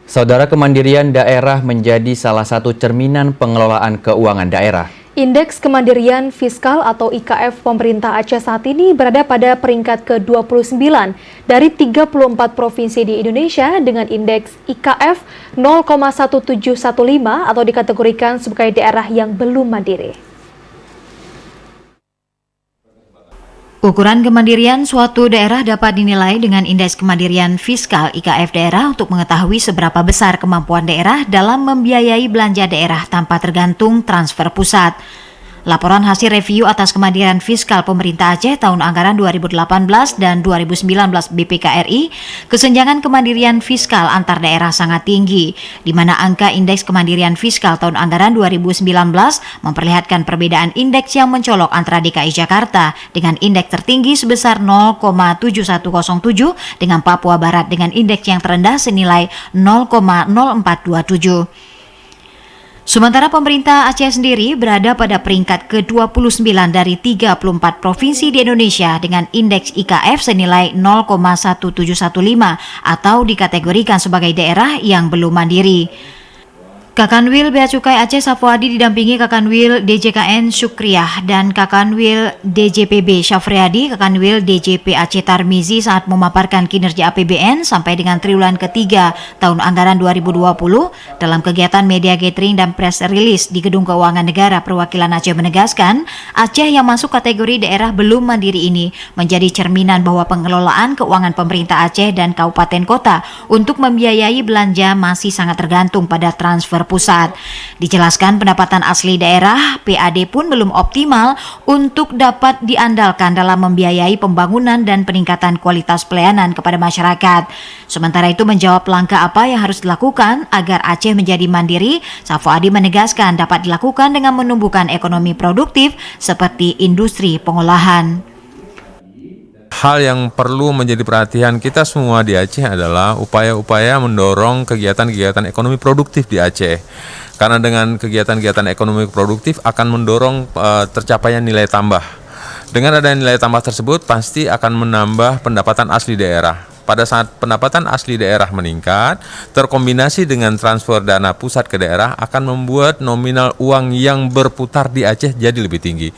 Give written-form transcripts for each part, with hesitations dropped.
Saudara, kemandirian daerah menjadi salah satu cerminan pengelolaan keuangan daerah. Indeks Kemandirian Fiskal atau IKF pemerintah Aceh saat ini berada pada peringkat ke-29 dari 34 provinsi di Indonesia dengan indeks IKF 0,1715 atau dikategorikan sebagai daerah yang belum mandiri. Ukuran kemandirian suatu daerah dapat dinilai dengan indeks kemandirian fiskal IKF daerah untuk mengetahui seberapa besar kemampuan daerah dalam membiayai belanja daerah tanpa tergantung transfer pusat. Laporan hasil review atas kemandirian fiskal pemerintah Aceh tahun anggaran 2018 dan 2019 BPKRI, kesenjangan kemandirian fiskal antar daerah sangat tinggi, di mana angka indeks kemandirian fiskal tahun anggaran 2019 memperlihatkan perbedaan indeks yang mencolok antara DKI Jakarta dengan indeks tertinggi sebesar 0,7107 dengan Papua Barat dengan indeks yang terendah senilai 0,0427. Sementara pemerintah Aceh sendiri berada pada peringkat ke-29 dari 34 provinsi di Indonesia dengan indeks IKF senilai 0,1715 atau dikategorikan sebagai daerah yang belum mandiri. Kakanwil Bea Cukai Aceh Safuadi didampingi Kakanwil DJKN Syukriyah dan Kakanwil DJPB Syafriadi, Kakanwil DJP Aceh Tarmizi saat memaparkan kinerja APBN sampai dengan triwulan ketiga tahun anggaran 2020 dalam kegiatan media gathering dan press release di Gedung Keuangan Negara Perwakilan Aceh menegaskan, Aceh yang masuk kategori daerah belum mandiri ini menjadi cerminan bahwa pengelolaan keuangan pemerintah Aceh dan kabupaten kota untuk membiayai belanja masih sangat tergantung pada transfer pusat. Dijelaskan pendapatan asli daerah PAD pun belum optimal untuk dapat diandalkan dalam membiayai pembangunan dan peningkatan kualitas pelayanan kepada masyarakat. Sementara itu menjawab langkah apa yang harus dilakukan agar Aceh menjadi mandiri, Safuadi menegaskan dapat dilakukan dengan menumbuhkan ekonomi produktif seperti industri pengolahan. Hal yang perlu menjadi perhatian kita semua di Aceh adalah upaya-upaya mendorong kegiatan-kegiatan ekonomi produktif di Aceh. Karena dengan kegiatan-kegiatan ekonomi produktif akan mendorong tercapainya nilai tambah. Dengan adanya nilai tambah tersebut pasti akan menambah pendapatan asli daerah. Pada saat pendapatan asli daerah meningkat, terkombinasi dengan transfer dana pusat ke daerah akan membuat nominal uang yang berputar di Aceh jadi lebih tinggi.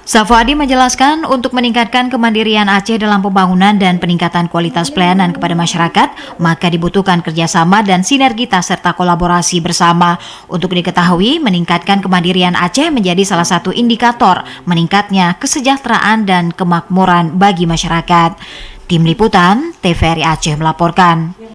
Safuadi menjelaskan untuk meningkatkan kemandirian Aceh dalam pembangunan dan peningkatan kualitas pelayanan kepada masyarakat, maka dibutuhkan kerjasama dan sinergitas serta kolaborasi bersama. Untuk diketahui, meningkatkan kemandirian Aceh menjadi salah satu indikator meningkatnya kesejahteraan dan kemakmuran bagi masyarakat. Tim Liputan TVRI Aceh melaporkan.